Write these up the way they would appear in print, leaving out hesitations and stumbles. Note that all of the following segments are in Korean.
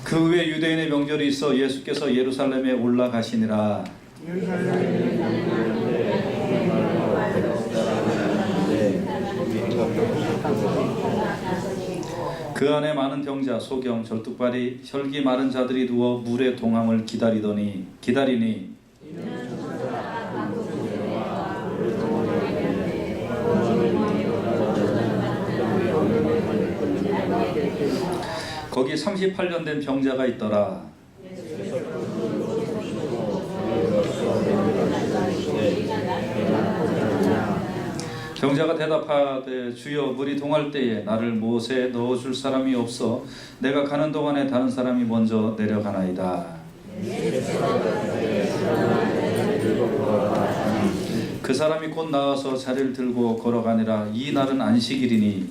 그 후에 유대인의 명절이 있어 예수께서 예루살렘에 올라가시니라. 그 안에 많은 병자, 소경, 절뚝발이, 혈기 마른 자들이 누워 물의 동함을 기다리니 거기 38년 된 병자가 있더라. 병자가 대답하되 주여 물이 동할 때에 나를 못에 넣어줄 사람이 없어 내가 가는 동안에 다른 사람이 먼저 내려가나이다. 그 사람이 곧 나와서 자리를 들고 걸어가니라. 이 날은 안식일이니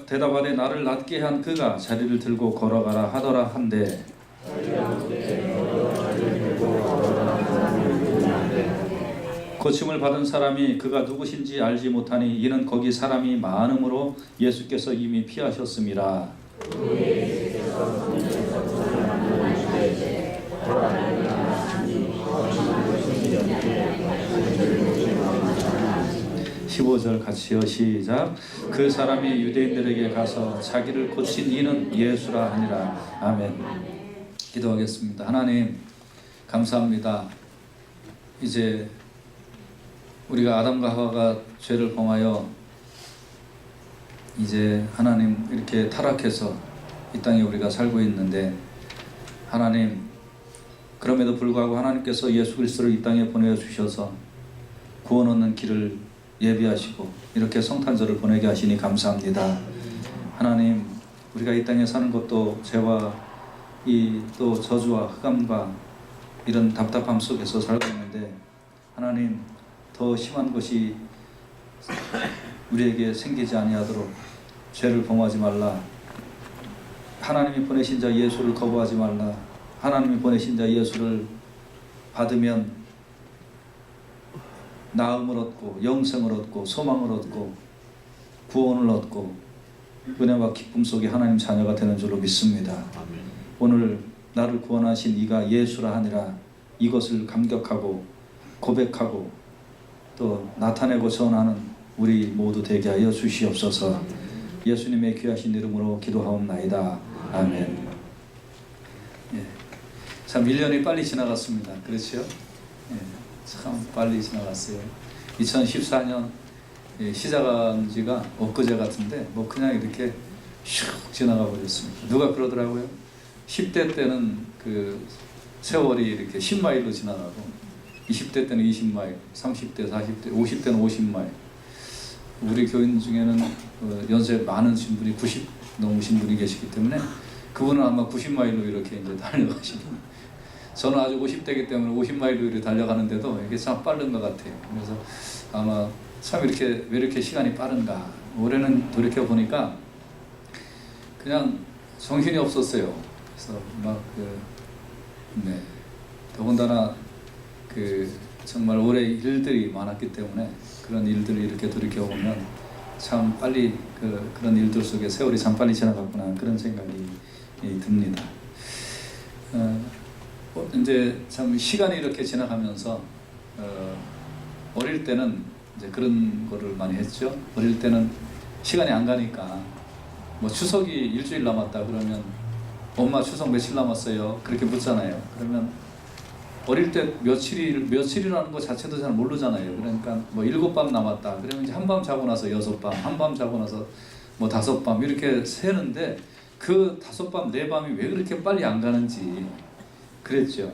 대답하되 나를 낫게 한 그가 자리를 들고 걸어가라 하더라 한데 고침을 받은 사람이 그가 누구신지 알지 못하니 이는 거기 사람이 많음으로 예수께서 이미 피하셨음이라. 15절 같이요. 시작. 그 사람이 유대인들에게 가서 자기를 고친 이는 예수라 하니라. 아멘. 기도하겠습니다. 하나님 감사합니다. 이제 우리가 아담과 하와가 죄를 범하여 이제 하나님 이렇게 타락해서 이 땅에 우리가 살고 있는데 하나님 그럼에도 불구하고 하나님께서 예수 그리스도를 이 땅에 보내주셔서 구원 얻는 길을 예비하시고 이렇게 성탄절을 보내게 하시니 감사합니다. 하나님 우리가 이 땅에 사는 것도 죄와 이 또 저주와 흑암과 이런 답답함 속에서 살고 있는데 하나님 더 심한 것이 우리에게 생기지 아니하도록 죄를 범하지 말라. 하나님이 보내신 자 예수를 거부하지 말라. 하나님이 보내신 자 예수를 받으면 나음을 얻고 영생을 얻고 소망을 얻고 구원을 얻고 은혜와 기쁨 속에 하나님 자녀가 되는 줄로 믿습니다. 아멘. 오늘 나를 구원하신 이가 예수라 하니라. 이것을 감격하고 고백하고 또 나타내고 전하는 우리 모두 되게 하여 주시옵소서. 예수님의 귀하신 이름으로 기도하옵나이다. 아멘. 예. 참 1년이 빨리 지나갔습니다. 그렇죠? 예. 참 빨리 지나갔어요. 2014년 시작한 지가 엊그제 같은데 뭐 그냥 이렇게 슉 지나가 버렸습니다. 누가 그러더라고요. 10대 때는 그 세월이 이렇게 10마일로 지나가고 20대 때는 20마일, 30대, 40대, 50대는 50마일. 우리 교인 중에는 연세 많으신 분이 90 넘으신 분이 계시기 때문에 그분은 아마 90마일로 이렇게 이제 달려가시고 저는 아직 50대이기 때문에 50마일로 이렇게 달려가는데도 이게 참 빠른 것 같아요. 그래서 아마 참 이렇게 왜 이렇게 시간이 빠른가. 올해는 돌이켜 보니까 그냥 정신이 없었어요. 그래서 막 더군다나 정말 올해 일들이 많았기 때문에 그런 일들을 이렇게 돌이켜 보면 참 빨리 그런 일들 속에 세월이 참 빨리 지나갔구나 그런 생각이 듭니다. 이제 참 시간이 이렇게 지나가면서 어릴 때는 이제 그런 거를 많이 했죠. 어릴 때는 시간이 안 가니까 뭐 추석이 일주일 남았다 그러면 엄마 추석 며칠 남았어요 그렇게 묻잖아요. 그러면 어릴 때 며칠이라는 거 자체도 잘 모르잖아요. 그러니까 뭐 7밤 남았다 그러면 이제 한밤 자고 나서 6밤, 한밤 자고 나서 뭐 5밤 이렇게 세는데 그 5밤, 4밤이 왜 그렇게 빨리 안 가는지 그랬죠.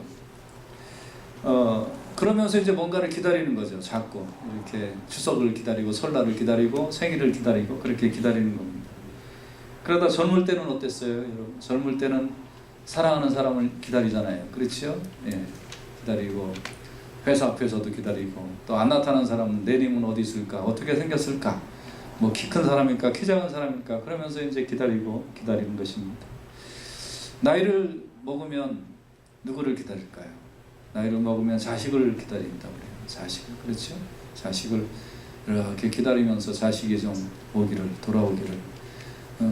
그러면서 이제 뭔가를 기다리는 거죠. 자꾸 이렇게 추석을 기다리고 설날을 기다리고 생일을 기다리고 그렇게 기다리는 겁니다. 그러다 젊을 때는 어땠어요, 여러분? 젊을 때는 사랑하는 사람을 기다리잖아요. 그렇죠? 예, 기다리고 회사 앞에서도 기다리고 또 안 나타나는 사람은 내님은 어디 있을까? 어떻게 생겼을까? 뭐 키 큰 사람일까? 키 작은 사람일까? 그러면서 이제 기다리는 것입니다. 나이를 먹으면 누구를 기다릴까요? 나이를 먹으면 자식을 기다린다고 그래요. 자식을. 그렇죠? 자식을 이렇게 기다리면서 자식이 좀 오기를, 돌아오기를,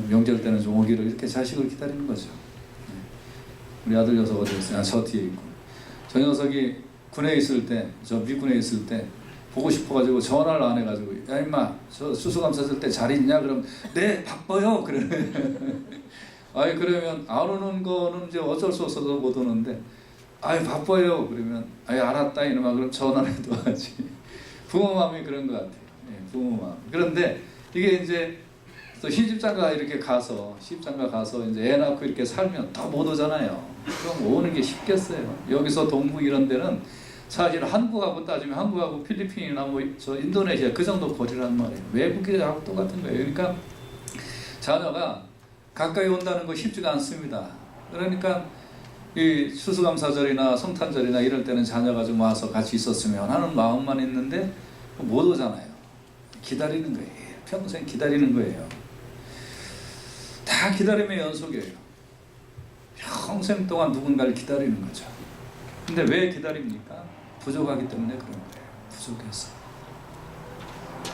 명절 때는 좀 오기를, 이렇게 자식을 기다리는 거죠. 우리 아들 녀석 어디 있어요? 저 뒤에 있고. 저 녀석이 군에 있을 때, 저 미군에 있을 때 보고 싶어가지고 전화를 안 해가지고, 야 임마 저 수수감사 쓸 때 잘 있냐? 그럼 네 바빠요. 그러면 아이 그러면 안 오는 거는 이제 어쩔 수 없어서 못 오는데, 아이 바빠요. 그러면 아이 알았다 이놈아, 그럼 전화를 해도 하지. 부모 마음이 그런 것 같아요. 부모 마음. 그런데 이게 이제 또 시집장가 이렇게 가서, 시집장가 가서 이제 애 낳고 이렇게 살면 더 못 오잖아요. 그럼 오는 게 쉽겠어요. 여기서 동부 이런 데는 사실 한국하고 따지면 한국하고 필리핀이나 뭐 저 인도네시아 그 정도 거리란 말이에요. 외국이하고 똑같은 거예요. 그러니까 자녀가 가까이 온다는 거 쉽지가 않습니다. 그러니까 이 추수감사절이나 성탄절이나 이럴 때는 자녀가 좀 와서 같이 있었으면 하는 마음만 있는데 못 오잖아요. 기다리는 거예요. 평생 기다리는 거예요. 다 기다림의 연속이에요. 평생 동안 누군가를 기다리는 거죠. 근데 왜 기다립니까? 부족하기 때문에 그런 거예요. 부족해서.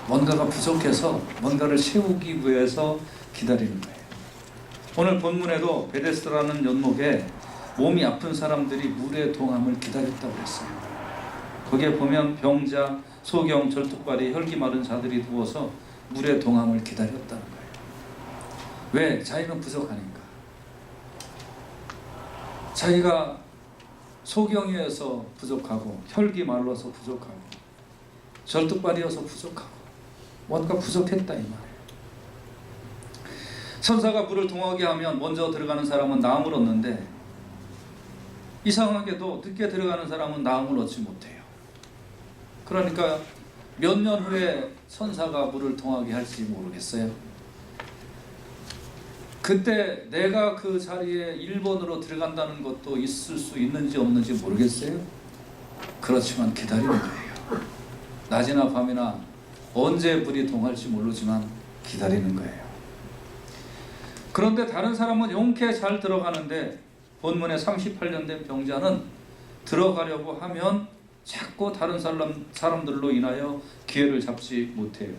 뭔가가 부족해서 뭔가를 채우기 위해서 기다리는 거예요. 오늘 본문에도 베데스다라는 연목에 몸이 아픈 사람들이 물의 동함을 기다렸다고 했어요. 거기에 보면 병자, 소경, 절뚝발이, 혈기 마른 자들이 누워서 물의 동함을 기다렸다는 거예요. 왜? 자기는 부족하니까. 자기가 소경이어서 부족하고, 혈기 말라서 부족하고, 절뚝발이어서 부족하고, 뭔가 부족했다 이 말이에요. 천사가 물을 동하게 하면 먼저 들어가는 사람은 나음을 얻는데, 이상하게도 늦게 들어가는 사람은 나음을 얻지 못해요. 그러니까 몇 년 후에 천사가 물을 동하게 할지 모르겠어요. 그때 내가 그 자리에 1번으로 들어간다는 것도 있을 수 있는지 없는지 모르겠어요. 그렇지만 기다리는 거예요. 낮이나 밤이나 언제 물이 동할지 모르지만 기다리는 거예요. 그런데 다른 사람은 용케 잘 들어가는데 본문에 38년 된 병자는 들어가려고 하면 자꾸 다른 사람들로 인하여 기회를 잡지 못해요.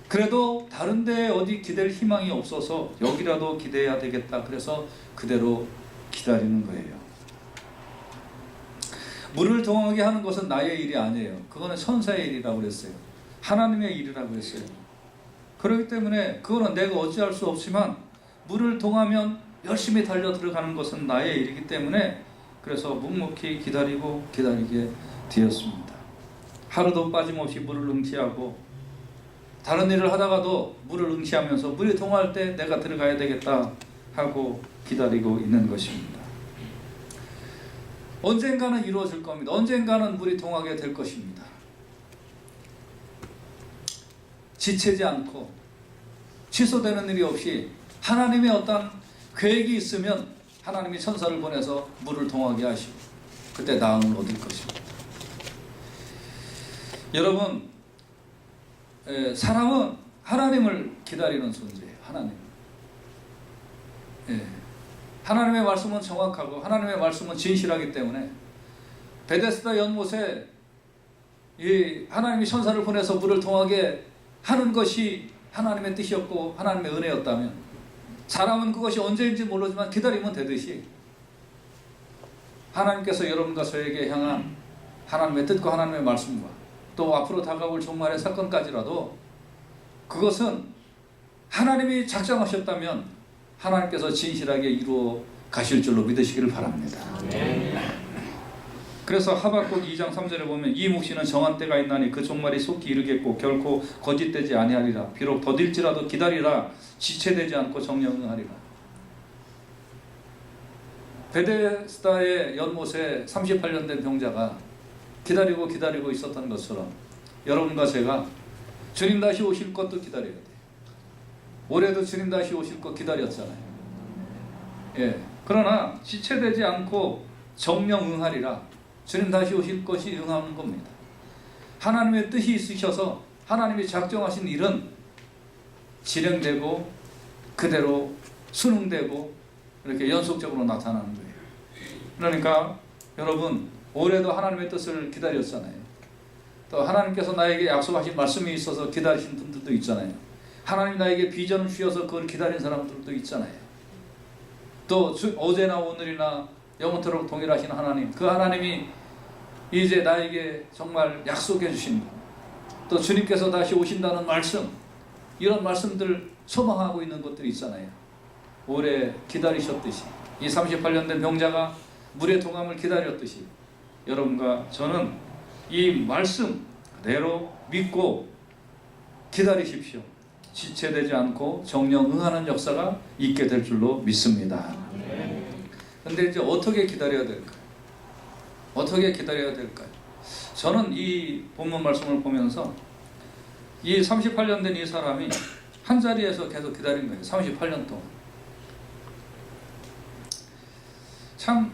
그래도 다른 데에 어디 기댈 희망이 없어서 여기라도 기대야 되겠다. 그래서 그대로 기다리는 거예요. 물을 동하게 하는 것은 나의 일이 아니에요. 그거는 천사의 일이라고 그랬어요. 하나님의 일이라고 했어요. 그렇기 때문에 그거는 내가 어찌할 수 없지만 물을 동하면 열심히 달려 들어가는 것은 나의 일이기 때문에 그래서 묵묵히 기다리게 되었습니다. 하루도 빠짐없이 물을 응시하고 다른 일을 하다가도 물을 응시하면서 물이 동할 때 내가 들어가야 되겠다 하고 기다리고 있는 것입니다. 언젠가는 이루어질 겁니다. 언젠가는 물이 동하게 될 것입니다. 지체지 않고 취소되는 일이 없이 하나님의 어떤 계획이 있으면 하나님이 천사를 보내서 물을 동하게 하시고 그때 나음을 얻을 것입니다. 여러분, 사람은 하나님을 기다리는 존재예요. 하나님. 하나님의 말씀은 정확하고 하나님의 말씀은 진실하기 때문에 베데스다 연못에 이 하나님이 천사를 보내서 물을 동하게 하는 것이 하나님의 뜻이었고 하나님의 은혜였다면 사람은 그것이 언제인지 모르지만 기다리면 되듯이 하나님께서 여러분과 저에게 향한 하나님의 뜻과 하나님의 말씀과 또 앞으로 다가올 종말의 사건까지라도 그것은 하나님이 작정하셨다면 하나님께서 진실하게 이루어 가실 줄로 믿으시기를 바랍니다. 그래서 하박국 2장 3절에 보면 이 묵시는 정한 때가 있나니 그 종말이 속히 이르겠고 결코 거짓되지 아니하리라. 비록 더딜지라도 기다리라. 지체되지 않고 정령하리라. 베데스다의 연못에 38년 된 병자가 기다리고 있었던 것처럼 여러분과 제가 주님 다시 오실 것도 기다려야 돼요. 올해도 주님 다시 오실 것 기다렸잖아요. 그러나 지체되지 않고 정령 응하리라. 주님 다시 오실 것이 응하는 겁니다. 하나님의 뜻이 있으셔서 하나님이 작정하신 일은 진행되고 그대로 순응되고 이렇게 연속적으로 나타나는 거예요. 그러니까 여러분 올해도 하나님의 뜻을 기다렸잖아요. 또 하나님께서 나에게 약속하신 말씀이 있어서 기다리신 분들도 있잖아요. 하나님 나에게 비전을 주셔서 그걸 기다린 사람들도 있잖아요. 또 어제나 오늘이나 영원토록 동일하신 하나님, 그 하나님이 이제 나에게 정말 약속해 주신 것, 또 주님께서 다시 오신다는 말씀, 이런 말씀들 소망하고 있는 것들이 있잖아요. 오래 기다리셨듯이 이 38년 된 병자가 물의 동함을 기다렸듯이 여러분과 저는 이 말씀 그대로 믿고 기다리십시오. 지체되지 않고 정령 응하는 역사가 있게 될 줄로 믿습니다. 그런데 이제 어떻게 기다려야 될까요? 어떻게 기다려야 될까요? 저는 이 본문 말씀을 보면서 이 38년 된 이 사람이 한 자리에서 계속 기다린 거예요. 38년 동안. 참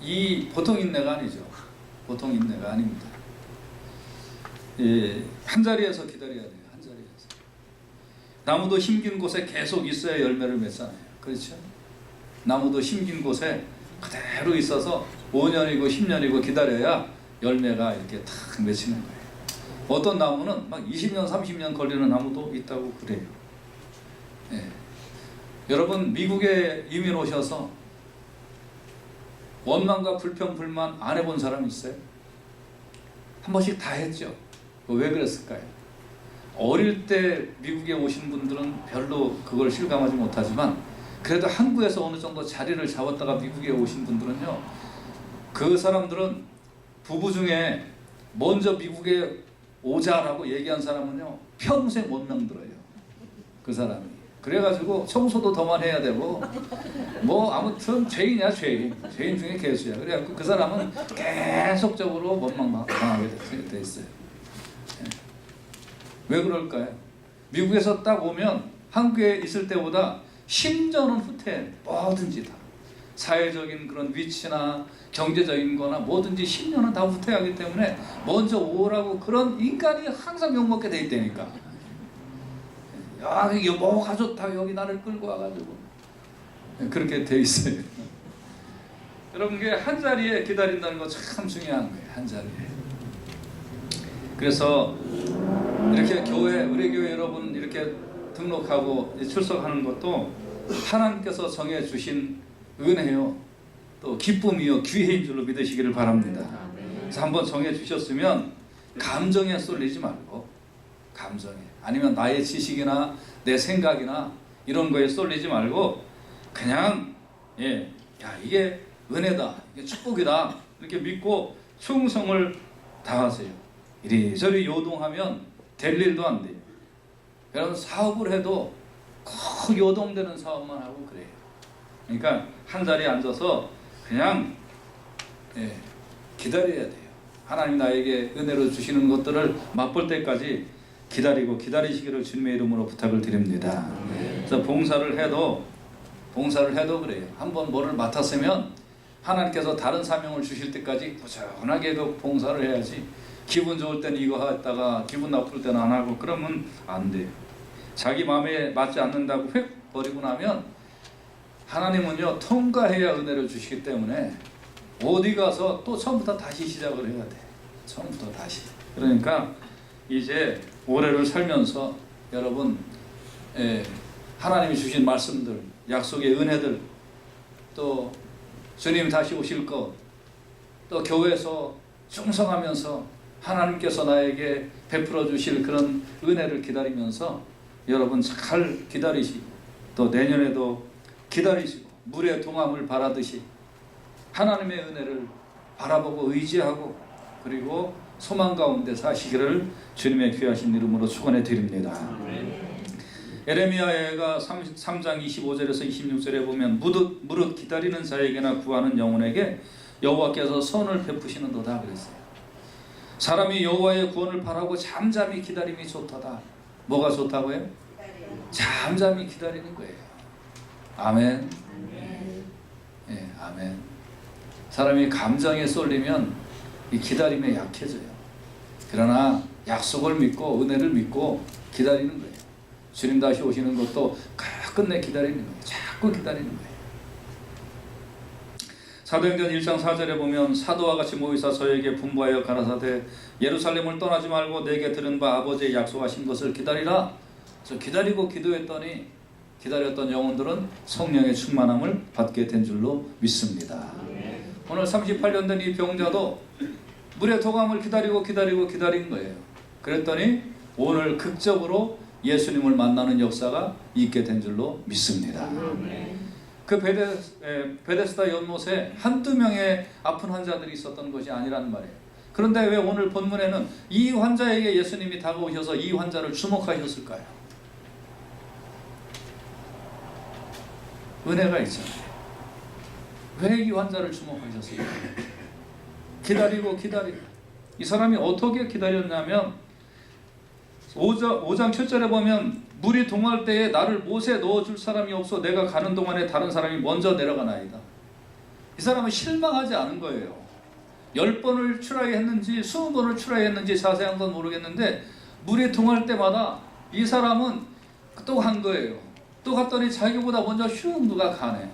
이 보통 인내가 아니죠. 보통 인내가 아닙니다. 예, 한 자리에서 기다려야 돼요. 한 자리에서. 나무도 심긴 곳에 계속 있어야 열매를 맺잖아요. 그렇죠? 나무도 심긴 곳에 그대로 있어서 5년이고 10년이고 기다려야 열매가 이렇게 탁 맺히는 거예요. 어떤 나무는 막 20년, 30년 걸리는 나무도 있다고 그래요. 예. 여러분 미국에 이민 오셔서 원망과 불평, 불만 안 해본 사람 있어요? 한 번씩 다 했죠. 왜 그랬을까요? 어릴 때 미국에 오신 분들은 별로 그걸 실감하지 못하지만 그래도 한국에서 어느 정도 자리를 잡았다가 미국에 오신 분들은요, 그 사람들은 부부 중에 먼저 미국에 오자라고 얘기한 사람은요 평생 원망 들어요. 그 사람이. 그래가지고 청소도 더만 해야 되고 뭐 아무튼 죄인이야. 죄인 중에 개수야. 그래갖고 그 사람은 계속적으로 원망하게 돼 있어요. 왜 그럴까요? 미국에서 딱 오면 한국에 있을 때보다 10년은 후퇴. 뭐든지 다 사회적인 그런 위치나 경제적인 거나 뭐든지 10년은 다 후퇴하기 때문에 먼저 오라고 그런 인간이 항상 욕먹게 돼 있다니까. 야, 이게 뭐가 좋다. 여기 나를 끌고 와가지고. 그렇게 돼 있어요. 여러분, 이게 한 자리에 기다린다는 거 참 중요한 거예요. 한 자리에. 그래서 이렇게 교회, 우리 교회 여러분 이렇게 등록하고 출석하는 것도 하나님께서 정해주신 은혜요, 또 기쁨이요, 기회인 줄로 믿으시기를 바랍니다. 그래서 한번 정해주셨으면 감정에 쏠리지 말고, 감정에, 아니면 나의 지식이나 내 생각이나 이런 거에 쏠리지 말고 그냥 야, 이게 은혜다, 이게 축복이다, 이렇게 믿고 충성을 다하세요. 이리저리 요동하면 될 일도 안 돼요. 여러분, 사업을 해도 꼭 요동되는 사업만 하고 그래요. 그러니까 한 자리에 앉아서 그냥 기다려야 돼요. 하나님 나에게 은혜로 주시는 것들을 맛볼 때까지 기다리고 기다리시기를 주님의 이름으로 부탁을 드립니다. 그래서 봉사를 해도 그래요. 한번 뭐를 맡았으면 하나님께서 다른 사명을 주실 때까지 꾸준하게 그 봉사를 해야지, 기분 좋을 때는 이거 했다가 기분 나쁠 때는 안 하고 그러면 안 돼요. 자기 마음에 맞지 않는다고 획 버리고 나면 하나님은요 통과해야 은혜를 주시기 때문에 어디 가서 또 처음부터 다시 시작을 해야 돼. 처음부터 다시. 그러니까 이제 올해를 살면서 여러분 하나님이 주신 말씀들, 약속의 은혜들, 또 주님 다시 오실 것, 또 교회에서 충성하면서 하나님께서 나에게 베풀어 주실 그런 은혜를 기다리면서 여러분 잘 기다리시고, 또 내년에도 기다리시고 물의 동함을 바라듯이 하나님의 은혜를 바라보고 의지하고 그리고 소망 가운데 사시기를 주님의 귀하신 이름으로 축원해 드립니다. 에레미야가 3장 25절에서 26절에 보면 무릇 기다리는 자에게나 구하는 영혼에게 여호와께서 선을 베푸시는도다 그랬어요. 사람이 여호와의 구원을 바라고 잠잠히 기다림이 좋도다. 뭐가 좋다고요? 잠잠히 기다리는 거예요. 아멘. 아멘. 사람이 감정에 쏠리면 이 기다림에 약해져요. 그러나 약속을 믿고 은혜를 믿고 기다리는 거예요. 주님 다시 오시는 것도 끝내 기다리는 거예요. 자꾸 기다리는 거예요. 사도행전 1장 4절에 보면 사도와 같이 모이사 저에게 분부하여 가라사대 예루살렘을 떠나지 말고 내게 들은 바 아버지의 약속하신 것을 기다리라. 그래서 기다리고 기도했더니 기다렸던 영혼들은 성령의 충만함을 받게 된 줄로 믿습니다. 오늘 38년 된 이 병자도 물의 도감을 기다린 거예요. 그랬더니 오늘 극적으로 예수님을 만나는 역사가 있게 된 줄로 믿습니다. 그 베데스다 연못에 한두 명의 아픈 환자들이 있었던 것이 아니란 말이에요. 그런데 왜 오늘 본문에는 이 환자에게 예수님이 다가오셔서 이 환자를 주목하셨을까요? 은혜가 있잖아요. 왜 이 환자를 주목하셨을까요? 기다리고 이 사람이 어떻게 기다렸냐면 5장 7절에 보면 물이 동할 때에 나를 못에 넣어줄 사람이 없어 내가 가는 동안에 다른 사람이 먼저 내려가나이다. 이 사람은 실망하지 않은 거예요. 10번을 출하했는지 20번을 출하했는지 자세한 건 모르겠는데 물이 동할 때마다 이 사람은 또 간 거예요. 또 갔더니 자기보다 먼저 슝 누가 가네.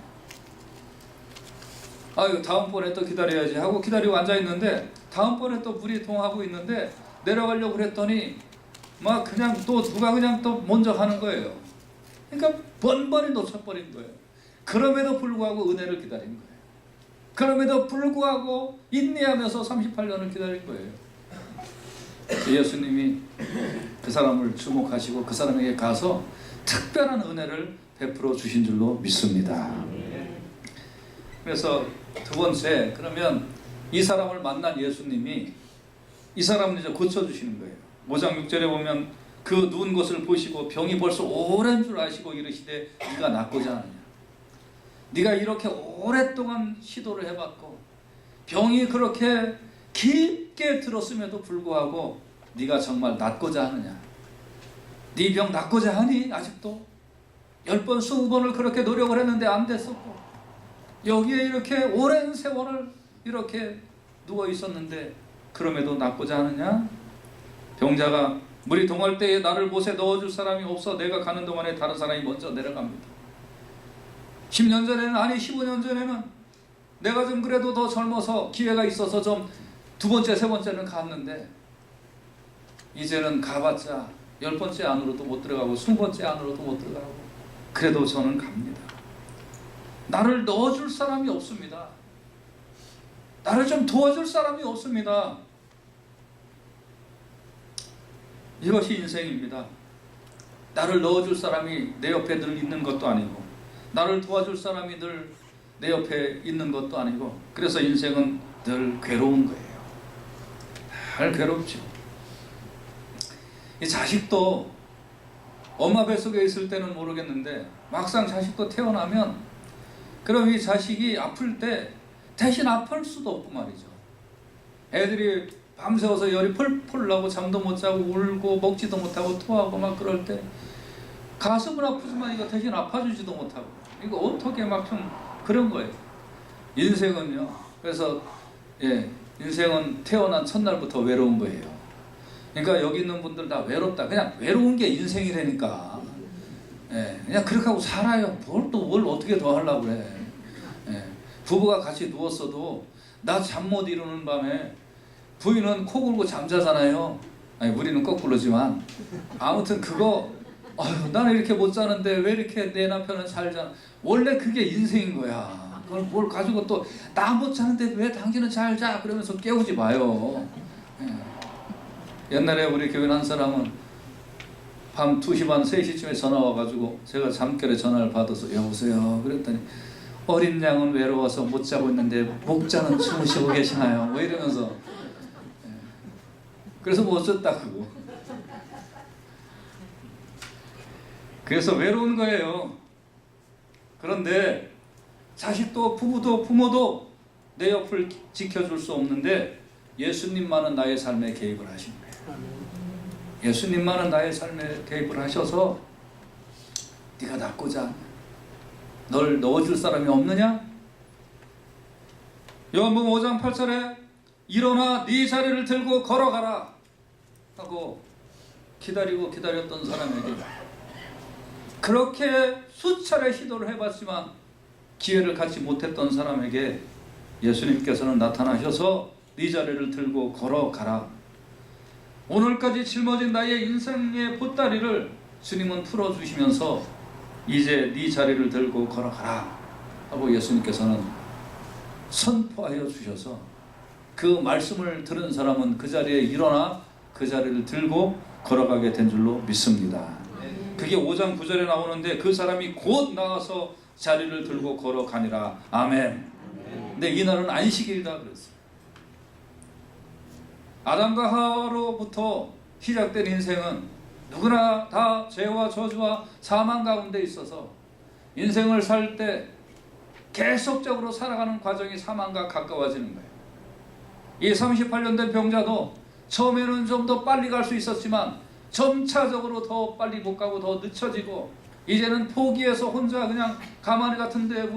아유 다음번에 또 기다려야지 하고 기다리고 앉아있는데 다음번에 또 물이 동하고 있는데 내려가려고 그랬더니 막 그냥 또 누가 그냥 또 먼저 가는 거예요. 그러니까 번번이 놓쳐버린 거예요. 그럼에도 불구하고 은혜를 기다린 거예요. 그럼에도 불구하고 인내하면서 38년을 기다린 거예요. 예수님이 그 사람을 주목하시고 그 사람에게 가서 특별한 은혜를 베풀어 주신 줄로 믿습니다. 그래서 두 번째, 그러면 이 사람을 만난 예수님이 이 사람을 이제 고쳐주시는 거예요. 5장 6절에 보면 그 누운 것을 보시고 병이 벌써 오랜 줄 아시고 이르시되 네가 낫고자 하느냐. 네가 이렇게 오랫동안 시도를 해봤고 병이 그렇게 깊게 들었음에도 불구하고 네가 정말 낫고자 하느냐. 네 병 낫고자 하니? 아직도 10번 20번을 그렇게 노력을 했는데 안 됐었고 여기에 이렇게 오랜 세월을 이렇게 누워 있었는데 그럼에도 낫고자 하느냐? 병자가 물이 동할 때에 나를 못에 넣어줄 사람이 없어 내가 가는 동안에 다른 사람이 먼저 내려갑니다. 10년 전에는 아니 15년 전에는 내가 좀 그래도 더 젊어서 기회가 있어서 좀 두 번째 세 번째는 갔는데 이제는 가봤자 10번째 안으로도 못 들어가고 20번째 안으로도 못 들어가고 그래도 저는 갑니다. 나를 넣어줄 사람이 없습니다. 나를 좀 도와줄 사람이 없습니다. 이것이 인생입니다. 나를 넣어줄 사람이 내 옆에 늘 있는 것도 아니고 나를 도와줄 사람이 늘 내 옆에 있는 것도 아니고 그래서 인생은 늘 괴로운 거예요. 늘 괴롭죠. 이 자식도 엄마 뱃속에 있을 때는 모르겠는데 막상 자식도 태어나면 그럼 이 자식이 아플 때 대신 아플 수도 없고 말이죠. 애들이 밤새워서 열이 펄펄 나고 잠도 못 자고 울고 먹지도 못하고 토하고 막 그럴 때 가슴은 아프지만 이거 대신 아파주지도 못하고 이거 어떻게 막 좀 그런 거예요. 인생은요. 그래서 인생은 태어난 첫날부터 외로운 거예요. 그러니까 여기 있는 분들 다 외롭다. 그냥 외로운 게 인생이라니까. 그냥 그렇게 하고 살아요. 뭘 어떻게 더 하려고 그래. 부부가 같이 누웠어도 나 잠 못 이루는 밤에 부인은 코 골고 잠자잖아요. 아니 우리는 거꾸로지만 아무튼 그거 나는 이렇게 못 자는데 왜 이렇게 내 남편은 잘 자. 원래 그게 인생인 거야. 그걸 뭘 가지고 또 나 못 자는데 왜 당신은 잘 자 그러면서 깨우지 마요. 옛날에 우리 교인 한 사람은 밤 2시 반 3시쯤에 전화 와가지고 제가 잠결에 전화를 받아서 여보세요 그랬더니 어린 양은 외로워서 못 자고 있는데 목자는 주무시고 계시나요? 뭐 이러면서 그래서 뭐 어쩌다고. 그래서 외로운 거예요. 그런데 자식도 부모도 내 옆을 지켜줄 수 없는데 예수님만은 나의 삶에 개입을 하신 거예요. 예수님만은 나의 삶에 개입을 하셔서 네가 낫고자 널 넣어줄 사람이 없느냐? 요한복음 5장 8절에 일어나 네 자리를 들고 걸어가라 하고 기다렸던 사람에게 그렇게 수차례 시도를 해봤지만 기회를 갖지 못했던 사람에게 예수님께서는 나타나셔서 네 자리를 들고 걸어가라. 오늘까지 짊어진 나의 인생의 보따리를 주님은 풀어주시면서 이제 네 자리를 들고 걸어가라 하고 예수님께서는 선포하여 주셔서 그 말씀을 들은 사람은 그 자리에 일어나 그 자리를 들고 걸어가게 된 줄로 믿습니다. 그게 5장 9절에 나오는데 그 사람이 곧 나와서 자리를 들고 걸어가니라. 아멘. 근데 이날은 안식일이다 그랬어요. 아담과 하와로부터 시작된 인생은 누구나 다 죄와 저주와 사망 가운데 있어서 인생을 살 때 계속적으로 살아가는 과정이 사망과 가까워지는 거예요. 이 38년 된 병자도 처음에는 좀 더 빨리 갈 수 있었지만 점차적으로 더 빨리 못 가고 더 늦춰지고 이제는 포기해서 혼자 그냥 가마니 같은 데에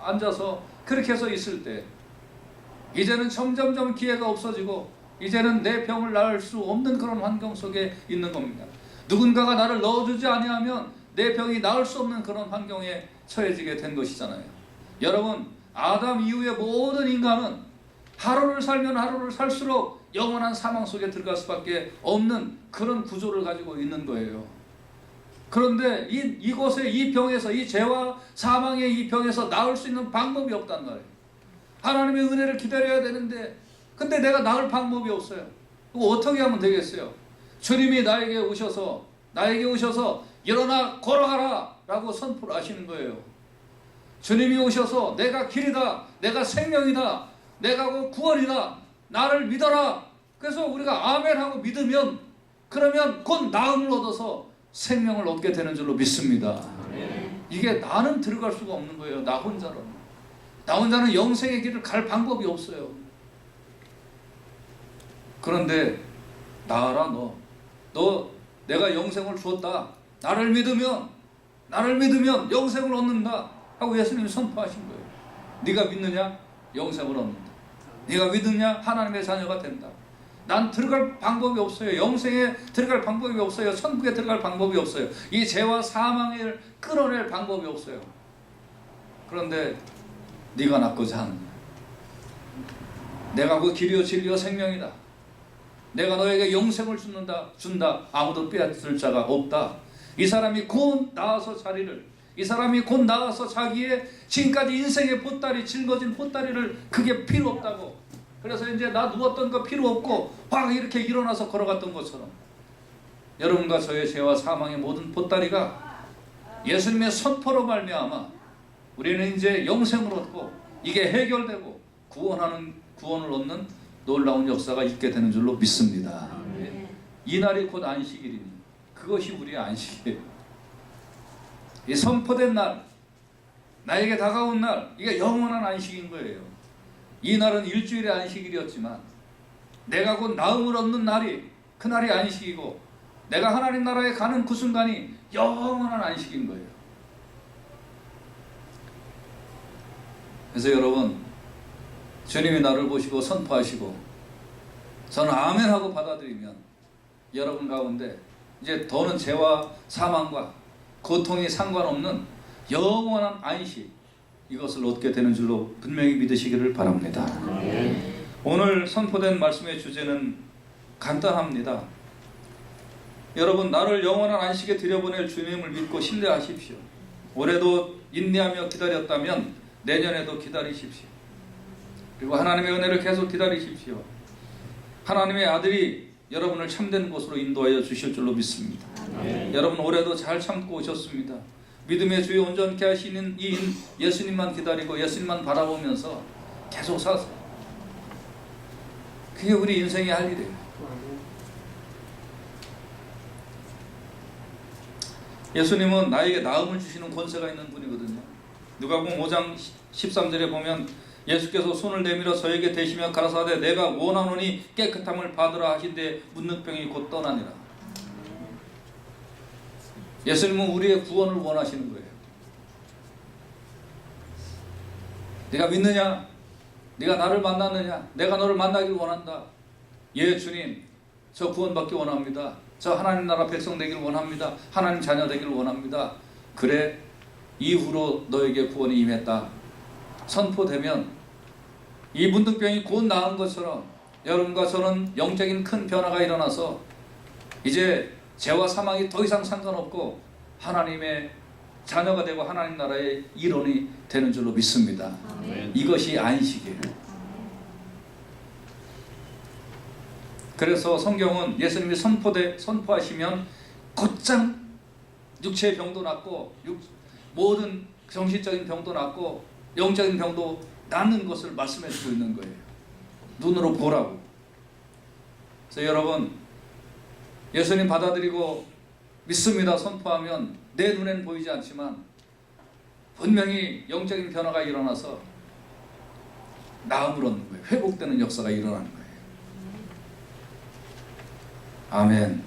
앉아서 그렇게 해서 있을 때 이제는 점점점 기회가 없어지고 이제는 내 병을 나을 수 없는 그런 환경 속에 있는 겁니다. 누군가가 나를 넣어주지 아니하면 내 병이 나을 수 없는 그런 환경에 처해지게 된 것이잖아요. 여러분, 아담 이후의 모든 인간은 하루를 살면 하루를 살수록 영원한 사망 속에 들어갈 수밖에 없는 그런 구조를 가지고 있는 거예요. 그런데 이곳에 이 병에서 이 죄와 사망의 이 병에서 나을 수 있는 방법이 없단 말이에요. 하나님의 은혜를 기다려야 되는데 근데 내가 나을 방법이 없어요. 그거 어떻게 하면 되겠어요? 주님이 나에게 오셔서 일어나 걸어가라 라고 선포를 하시는 거예요. 주님이 오셔서 내가 길이다, 내가 생명이다, 내가 구원이다, 나를 믿어라. 그래서 우리가 아멘하고 믿으면 그러면 곧 나음을 얻어서 생명을 얻게 되는 줄로 믿습니다. 이게 나는 들어갈 수가 없는 거예요. 나 혼자는 영생의 길을 갈 방법이 없어요. 그런데 나아라 너 내가 영생을 주었다. 나를 믿으면 영생을 얻는다 하고 예수님이 선포하신 거예요. 네가 믿느냐? 영생을 얻는다. 네가 믿느냐? 하나님의 자녀가 된다. 난 들어갈 방법이 없어요. 영생에 들어갈 방법이 없어요. 천국에 들어갈 방법이 없어요. 이 죄와 사망을 끌어낼 방법이 없어요. 그런데 네가 낳고자 하느냐? 내가 그 길이요 진리요 생명이다. 내가 너에게 영생을 준다. 아무도 빼앗을 자가 없다. 이 사람이 곧 나와서 이 사람이 곧 나와서 자기의 지금까지 인생의 보따리, 짊어진 보따리를 그게 필요 없다고. 그래서 이제 나 누웠던 거 필요 없고 확 이렇게 일어나서 걸어갔던 것처럼 여러분과 저의 죄와 사망의 모든 보따리가 예수님의 선포로 말미암아 우리는 이제 영생을 얻고 이게 해결되고 구원을 얻는 놀라운 역사가 있게 되는 줄로 믿습니다. 이날이 곧 안식일이니 그것이 우리의 안식이에요. 이 선포된 날, 나에게 다가온 날, 이게 영원한 안식인 거예요. 이 날은 일주일의 안식일이었지만 내가 곧 나음을 얻는 날이 그날이 안식이고 내가 하나님 나라에 가는 그 순간이 영원한 안식인 거예요. 그래서 여러분, 주님이 나를 보시고 선포하시고 저는 아멘하고 받아들이면 여러분 가운데 이제 더는 죄와 사망과 고통이 상관없는 영원한 안식, 이것을 얻게 되는 줄로 분명히 믿으시기를 바랍니다. 오늘 선포된 말씀의 주제는 간단합니다. 여러분, 나를 영원한 안식에 들여보낼 주님을 믿고 신뢰하십시오. 올해도 인내하며 기다렸다면 내년에도 기다리십시오. 그리고 하나님의 은혜를 계속 기다리십시오. 하나님의 아들이 여러분을 참된 곳으로 인도하여 주실 줄로 믿습니다. 여러분, 올해도 잘 참고 오셨습니다. 믿음의 주에 온전케 하시는 이 예수님만 기다리고 예수님만 바라보면서 계속 사세요. 그게 우리 인생의 할 일이에요. 예수님은 나에게 나음을 주시는 권세가 있는 분이거든요. 누가복음 5장 13절에 보면 예수께서 손을 내밀어 저에게 대시며 가라사대 내가 원하노니 깨끗함을 받으라 하신데 묻는 병이 곧 떠나니라. 예수님은 우리의 구원을 원하시는 거예요. 네가 믿느냐? 네가 나를 만났느냐? 내가 너를 만나길 원한다. 예, 주님, 저 구원받기 원합니다. 저 하나님 나라 백성 되길 원합니다. 하나님 자녀 되길 원합니다. 그래, 이후로 너에게 구원이 임했다 선포되면 이 문둥병이 곧 나은 것처럼 여러분과 저는 영적인 큰 변화가 일어나서 이제 죄와 사망이 더 이상 상관없고 하나님의 자녀가 되고 하나님 나라의 일원이 되는 줄로 믿습니다. 아멘. 이것이 안식이에요. 그래서 성경은 예수님이 선포하시면 곧장 육체의 병도 낫고 모든 정신적인 병도 낫고 영적인 병도 낫는 것을 말씀해 주고 있는 거예요. 눈으로 보라고. 그래서 여러분, 예수님 받아들이고 믿습니다 선포하면 내 눈에는 보이지 않지만 분명히 영적인 변화가 일어나서 나음을 얻는 거예요. 회복되는 역사가 일어나는 거예요. 아멘.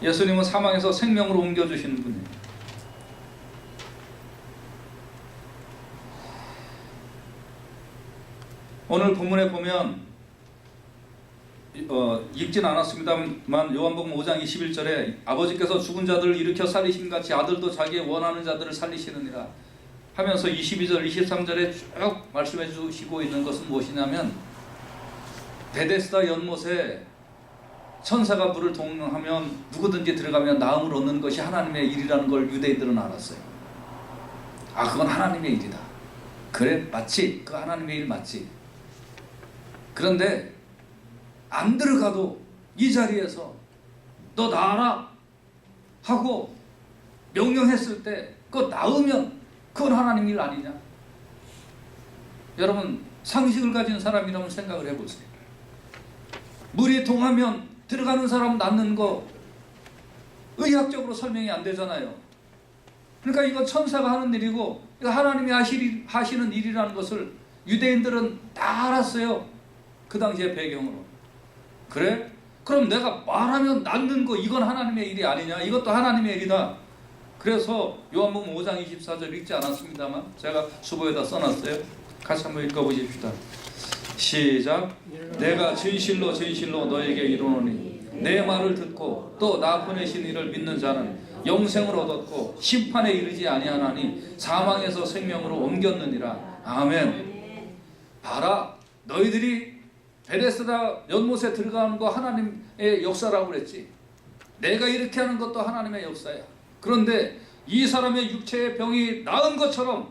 예수님은 사망에서 생명으로 옮겨주시는 분이에요. 오늘 본문에 보면 읽진 않았습니다만 요한복음 5장 21절에 아버지께서 죽은 자들을 일으켜 살리신 같이 아들도 자기의 원하는 자들을 살리시느니라 하면서 22절 23절에 쭉 말씀해 주시고 있는 것은 무엇이냐면 베데스다 연못에 천사가 물을 동하면 누구든지 들어가면 나음을 얻는 것이 하나님의 일이라는 걸 유대인들은 알았어요. 아, 그건 하나님의 일이다. 그래, 맞지? 그 하나님의 일 맞지? 그런데 안 들어가도 이 자리에서 너 나와라 하고 명령했을 때 그거 나으면 그건 하나님 일 아니냐? 여러분, 상식을 가진 사람이라면 생각을 해보세요. 물이 동하면 들어가는 사람 낫는 거 의학적으로 설명이 안 되잖아요. 그러니까 이거 천사가 하는 일이고 이거 하나님이 하시는 일이라는 것을 유대인들은 다 알았어요. 그 당시의 배경으로. 그래? 그럼 내가 말하면 낫는 거 이건 하나님의 일이 아니냐? 이것도 하나님의 일이다. 그래서 요한복음 5장 24절 읽지 않았습니다만 제가 수보에다 써놨어요. 같이 한번 읽어보십시다. 시작. 내가 진실로 진실로 너에게 이르노니 내 말을 듣고 또 나 보내신 이를 믿는 자는 영생을 얻었고 심판에 이르지 아니하나니 사망에서 생명으로 옮겼느니라. 아멘. 봐라, 너희들이 베데스다 연못에 들어가는 거 하나님의 역사라고 그랬지. 내가 이렇게 하는 것도 하나님의 역사야. 그런데 이 사람의 육체의 병이 나은 것처럼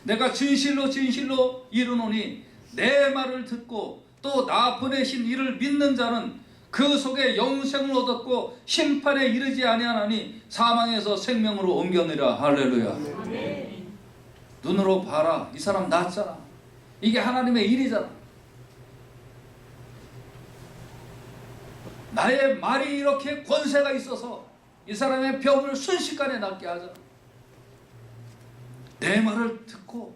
내가 진실로 진실로 이르노니 내 말을 듣고 또 나 보내신 이를 믿는 자는 그 속에 영생을 얻었고 심판에 이르지 아니하나니 사망에서 생명으로 옮겼느니라. 할렐루야. 아멘. 눈으로 봐라. 이 사람 낫잖아. 이게 하나님의 일이잖아. 나의 말이 이렇게 권세가 있어서 이 사람의 병을 순식간에 낫게 하잖아. 내 말을 듣고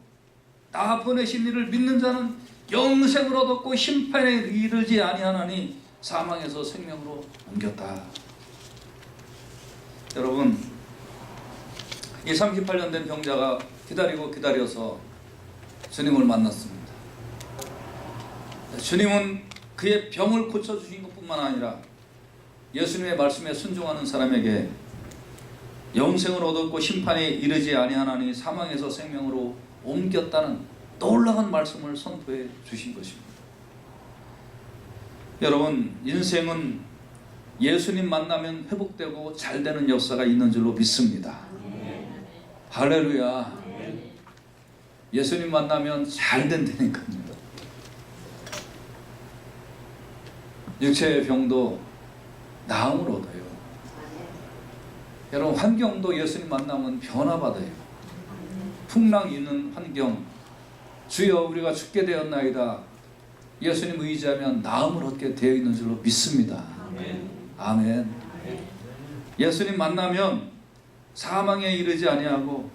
나 보내신 이를 믿는 자는 영생을 얻었고 심판에 이르지 아니하나니 사망에서 생명으로 옮겼다. 여러분, 이 38년 된 병자가 기다려서 주님을 만났습니다. 주님은 그의 병을 고쳐주신 것뿐만 아니라 예수님의 말씀에 순종하는 사람에게 영생을 얻었고 심판에 이르지 아니하나니 사망에서 생명으로 옮겼다는 놀라운 말씀을 선포해 주신 것입니다. 여러분, 인생은 예수님 만나면 회복되고 잘되는 역사가 있는 줄로 믿습니다. 할렐루야. 예수님 만나면 잘 된다니까요. 육체의 병도 나음을 얻어요. 여러분, 환경도 예수님 만나면 변화받아요. 풍랑 있는 환경, 주여 우리가 죽게 되었나이다. 예수님 의지하면 나음을 얻게 되어 있는 줄로 믿습니다. 아멘. 예수님 만나면 사망에 이르지 아니하고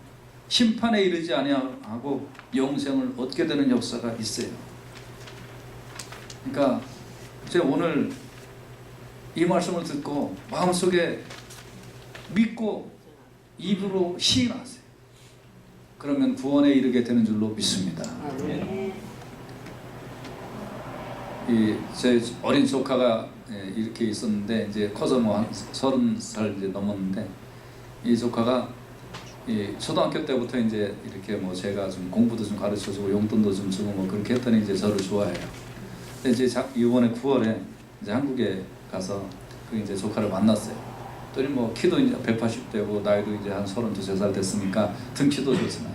심판에 이르지 아니하고 영생을 얻게 되는 역사가 있어요. 그러니까 제가 오늘 이 말씀을 듣고 마음속에 믿고 입으로 시인하세요. 그러면 구원에 이르게 되는 줄로 믿습니다. 제 어린 조카가 이렇게 있었는데 이제 커서 뭐 한 30살 이제 넘었는데 이 조카가 이 초등학교 때부터 이제 이렇게 뭐 제가 좀 공부도 좀 가르쳐주고 용돈도 좀 주고 뭐 그렇게 했더니 이제 저를 좋아해요. 근데 이제 이번에 9월에 이제 한국에 가서 그 이제 조카를 만났어요. 또 뭐 키도 이제 180대고 나이도 이제 한 32살 됐으니까 등키도 좋잖아요.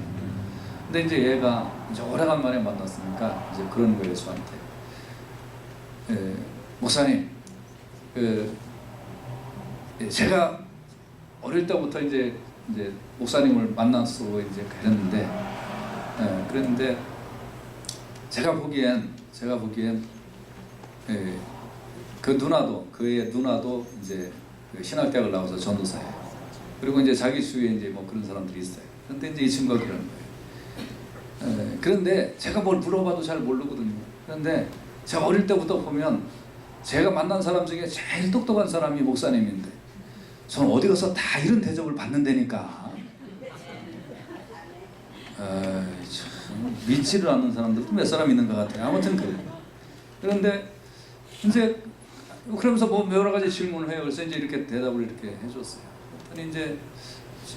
근데 이제 얘가 이제 오래간만에 만났으니까 이제 그런 거예요 저한테. 목사님, 제가 어릴 때부터 이제 목사님을 만나서 이제 그랬는데, 그랬는데 제가 보기엔 그 누나도 그의 누나도 이제 신학대학을 나와서 전도사예요. 그리고 이제 자기 주위에 이제 뭐 그런 사람들이 있어요. 그런데 이제 이 친구가 그러는 거예요. 그런데 제가 뭘 물어봐도 잘 모르거든요. 그런데 제가 어릴 때부터 보면 제가 만난 사람 중에 제일 똑똑한 사람이 목사님인데 저는 어디 가서 다 이런 대접을 받는다니까. 참 믿지를 않는 사람들도 몇 사람 있는 것 같아요. 아무튼 그래요. 그런데 이제 그러면서 뭐 여러 가지 질문을 해요. 그래서 이제 이렇게 대답을 이렇게 해줬어요. 그랬더니 이제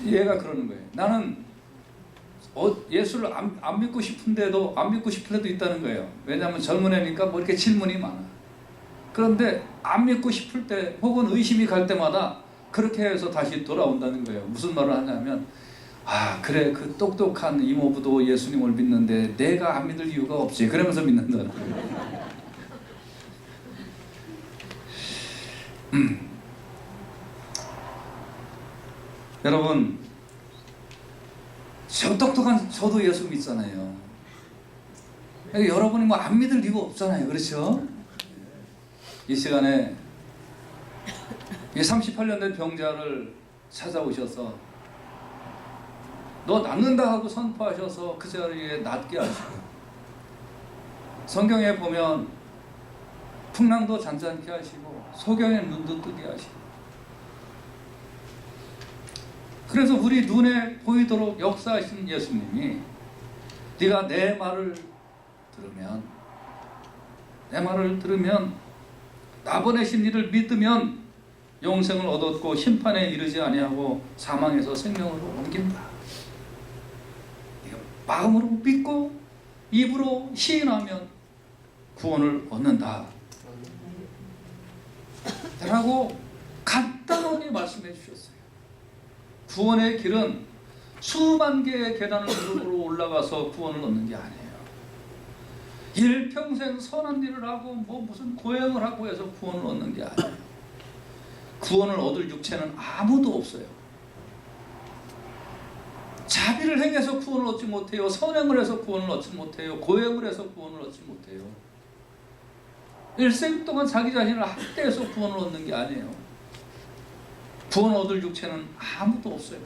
얘가 그러는 거예요. 나는 예수를 안 믿고 싶은데도 안 믿고 싶을 때도 있다는 거예요. 왜냐하면 젊은 애니까 뭐 이렇게 질문이 많아. 그런데 안 믿고 싶을 때 혹은 의심이 갈 때마다 그렇게 해서 다시 돌아온다는 거예요. 무슨 말을 하냐면, 아 그래 그 똑똑한 이모부도 예수님을 믿는데 내가 안 믿을 이유가 없지. 그러면서 믿는다는 거예요. 여러분, 저 똑똑한 저도 예수 믿잖아요. 여러분이 뭐 안 믿을 이유가 없잖아요. 그렇죠? 이 시간에 38년 된 병자를 찾아오셔서 너 낫는다 하고 선포하셔서 그 자리에 낫게 하시고, 성경에 보면 풍랑도 잔잔케 하시고 소경의 눈도 뜨게 하시고, 그래서 우리 눈에 보이도록 역사하신 예수님이 네가 내 말을 들으면 나 보내신 이를 믿으면 영생을 얻었고 심판에 이르지 아니하고 사망에서 생명으로 옮긴다. 마음으로 믿고 입으로 시인하면 구원을 얻는다 라고 간단하게 말씀해 주셨어요. 구원의 길은 수만 개의 계단을 무릎으로 올라가서 구원을 얻는 게 아니에요. 일평생 선한 일을 하고 뭐 무슨 고행을 하고 해서 구원을 얻는 게 아니에요. 구원을 얻을 육체는 아무도 없어요. 자비를 행해서 구원을 얻지 못해요. 선행을 해서 구원을 얻지 못해요. 고행을 해서 구원을 얻지 못해요. 일생 동안 자기 자신을 학대해서 구원을 얻는 게 아니에요. 구원 얻을 육체는 아무도 없어요.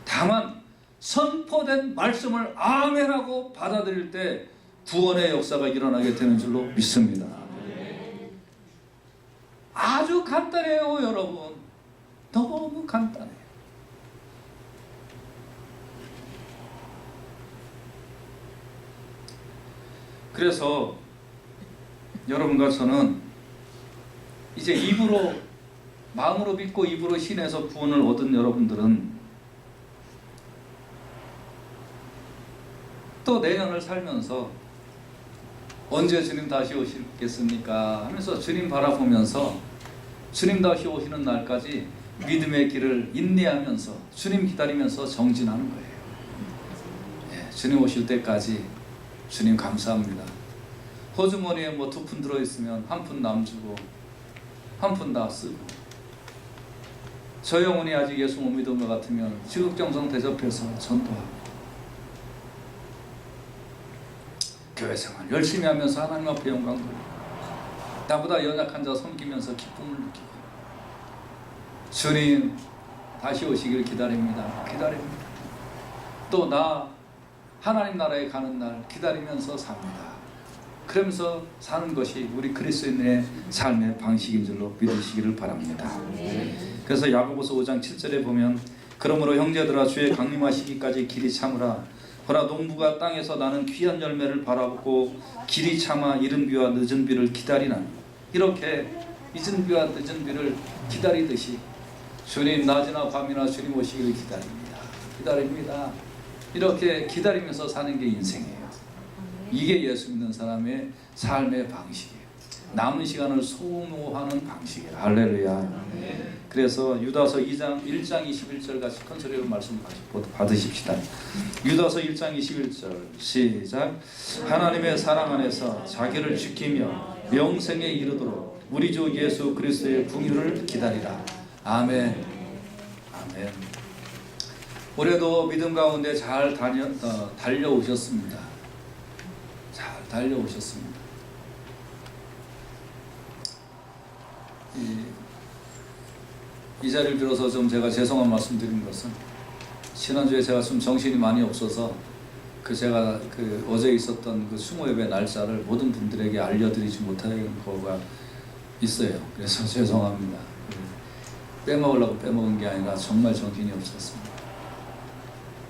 다만 선포된 말씀을 아멘하고 받아들일 때 구원의 역사가 일어나게 되는 줄로 믿습니다. 아주 간단해요, 여러분. 너무 간단해요. 그래서 여러분과 저는 이제 마음으로 믿고 입으로 신해서 구원을 얻은 여러분들은 또 내년을 살면서 언제 주님 다시 오시겠습니까 하면서 주님 바라보면서 주님 다시 오시는 날까지 믿음의 길을 인내하면서 주님 기다리면서 정진하는 거예요. 주님 오실 때까지 주님 감사합니다. 호주머니에 뭐 2푼 들어있으면 1푼 남주고 1푼 다 쓰고, 저 영혼이 아직 예수 못 믿은 것 같으면 지극정성 대접해서 전도하고, 교회 생활 열심히 하면서 하나님 앞에 영광 돌리고, 나보다 연약한 자 섬기면서 기쁨을 느끼고, 주님 다시 오시길 기다립니다. 또 나 하나님 나라에 가는 날 기다리면서 삽니다. 그러면서 사는 것이 우리 그리스도인의 삶의 방식인 줄로 믿으시기를 바랍니다. 그래서 야고보서 5장 7절에 보면, 그러므로 형제들아 주의 강림하시기까지 길이 참으라. 보라 농부가 땅에서 나는 귀한 열매를 바라보고 길이 참아 이른 비와 늦은 비를 기다리나니, 이렇게 이른 비와 늦은 비를 기다리듯이 주님 낮이나 밤이나 주님 오시기를 기다립니다. 기다립니다. 이렇게 기다리면서 사는 게 인생이에요. 이게 예수 믿는 사람의 삶의 방식이에요. 남은 시간을 소모하는 방식이에요. 할렐루야. 그래서 유다서 1장 21절 같이 큰 소리로 말씀 받으십시다. 유다서 1장 21절 시작. 하나님의 사랑 안에서 자기를 지키며 영생에 이르도록 우리 주 예수 그리스도의 긍휼을 기다리라. 아멘. 아멘. 올해도 믿음 가운데 잘 달려오셨습니다. 잘 달려오셨습니다. 이 자리를 들어서 좀 제가 죄송한 말씀 드린 것은, 지난주에 제가 좀 정신이 많이 없어서 제가 어제 있었던 수모 예배 날짜를 모든 분들에게 알려드리지 못한 거가 있어요. 그래서 죄송합니다. 빼먹으려고 빼먹은 게 아니라 정말 정신이 없었습니다.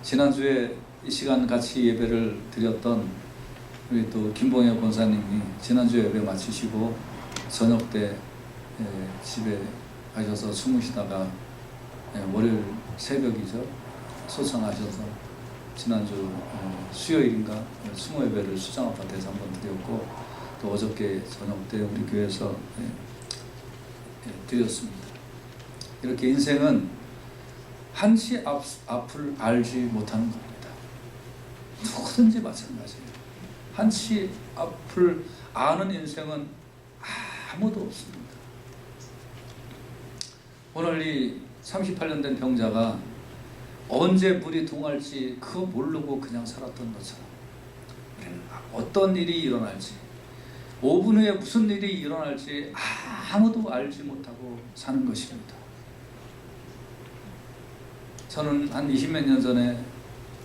지난주에 이 시간 같이 예배를 드렸던 우리 또 김봉혁 권사님이 지난주 예배 마치시고 저녁 때 집에 가셔서 주무시다가 월요일 새벽이죠. 소천하셔서 지난주 수요일인가 수모 예배를 수장 아파트에서 한번 드렸고, 또 어저께 저녁 때 우리 교회에서 드렸습니다. 이렇게 인생은 한치 앞을 알지 못하는 겁니다. 누구든지 마찬가지예요. 한치 앞을 아는 인생은 아무도 없습니다. 오늘 이 38년 된 병자가 언제 물이 동할지 그거 모르고 그냥 살았던 것처럼, 어떤 일이 일어날지, 5분 후에 무슨 일이 일어날지 아무도 알지 못하고 사는 것입니다. 저는 한 20몇 년 전에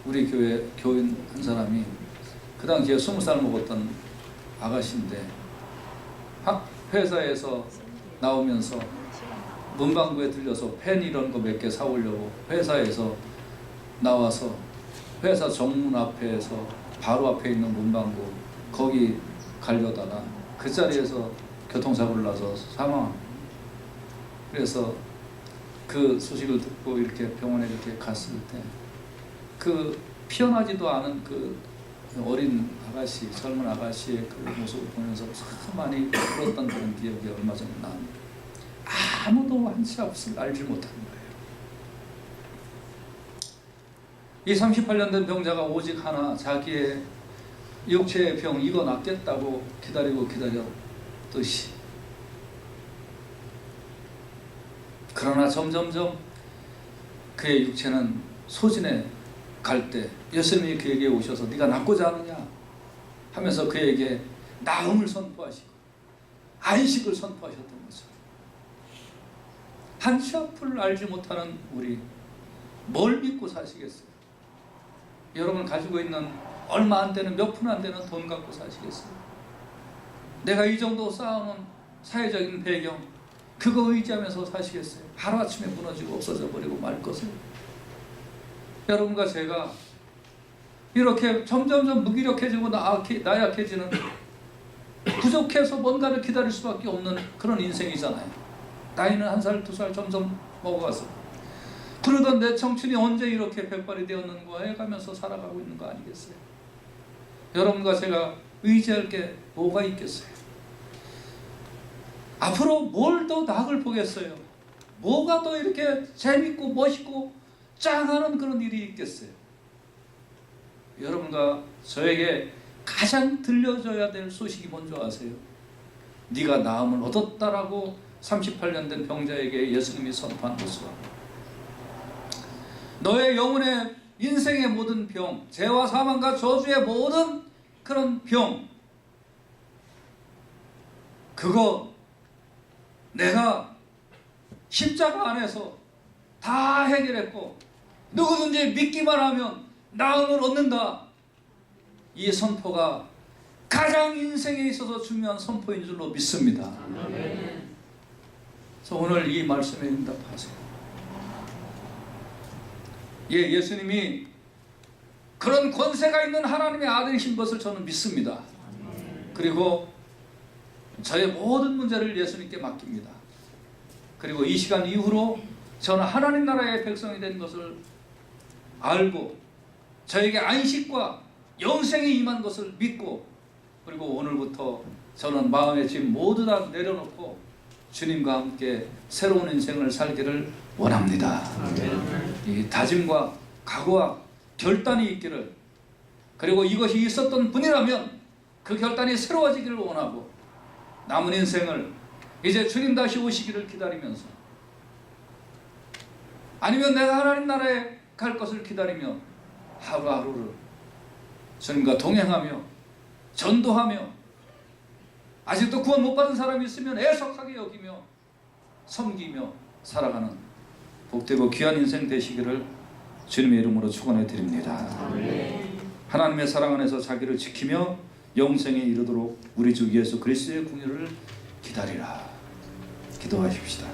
우리 교회 교인 한 사람이 그 당시에 20살 먹었던 아가씨인데 회사에서 나오면서 문방구에 들려서 펜 이런 거 몇 개 사오려고 회사에서 나와서 회사 정문 앞에서 바로 앞에 있는 문방구 거기 가려다가 그 자리에서 교통사고를 나서 사망합니다. 그래서 그 소식을 듣고 이렇게 병원에 이렇게 갔을 때 피어나지도 않은 어린 아가씨, 젊은 아가씨의 모습을 보면서 참 많이 울었던 그런 기억이 얼마 전에 납니다. 아무도 한치 앞을 알지 못하는 거예요. 이 38년 된 병자가 오직 하나, 자기의 육체의 병 이거 낫겠다고 기다렸듯이, 그러나 점점점 그의 육체는 소진해 갈 때 예수님이 그에게 오셔서 네가 낫고자 하느냐 하면서 그에게 나음을 선포하시고 안식을 선포하셨던 거죠. 한치 앞을 알지 못하는 우리 뭘 믿고 사시겠어요? 여러분 가지고 있는 얼마 안 되는, 몇 푼 안 되는 돈 갖고 사시겠어요? 내가 이 정도 쌓아놓은 사회적인 배경 그거 의지하면서 사시겠어요? 하루아침에 무너지고 없어져 버리고 말 것을. 여러분과 제가 이렇게 점점점 무기력해지고 나약해지는, 부족해서 뭔가를 기다릴 수밖에 없는 그런 인생이잖아요. 나이는 1살, 2살 점점 먹어가서. 그러던 내 청춘이 언제 이렇게 백발이 되었는가 해가면서 살아가고 있는 거 아니겠어요? 여러분과 제가 의지할 게 뭐가 있겠어요? 앞으로 뭘 더 낙을 보겠어요? 뭐가 더 이렇게 재밌고 멋있고 짱하는 그런 일이 있겠어요? 여러분과 저에게 가장 들려줘야 될 소식이 뭔지 아세요? 네가 나음을 얻었다라고 38년 된 병자에게 예수님이 선포한 것과, 너의 영혼의 인생의 모든 병, 죄와 사망과 저주의 모든 그런 병, 그거 내가 십자가 안에서 다 해결했고 누구든지 믿기만 하면 나음을 얻는다. 이 선포가 가장 인생에 있어서 중요한 선포인 줄로 믿습니다. 그래서 오늘 이 말씀에 응답하세요. 예수님이 그런 권세가 있는 하나님의 아들이신 것을 저는 믿습니다. 그리고 저의 모든 문제를 예수님께 맡깁니다. 그리고 이 시간 이후로 저는 하나님 나라의 백성이 된 것을 알고 저에게 안식과 영생이 임한 것을 믿고, 그리고 오늘부터 저는 마음의 짐 모두 다 내려놓고 주님과 함께 새로운 인생을 살기를 원합니다. 이 다짐과 각오와 결단이 있기를, 그리고 이것이 있었던 분이라면 그 결단이 새로워지기를 원하고, 남은 인생을 이제 주님 다시 오시기를 기다리면서, 아니면 내가 하나님 나라에 갈 것을 기다리며 하루하루를 주님과 동행하며 전도하며, 아직도 구원 못 받은 사람이 있으면 애석하게 여기며 섬기며 살아가는 복되고 귀한 인생 되시기를 주님의 이름으로 축원해 드립니다. 하나님의 사랑 안에서 자기를 지키며 영생에 이르도록 우리 주 예수 그리스도의 궁유를 기다리라. 기도하십시다.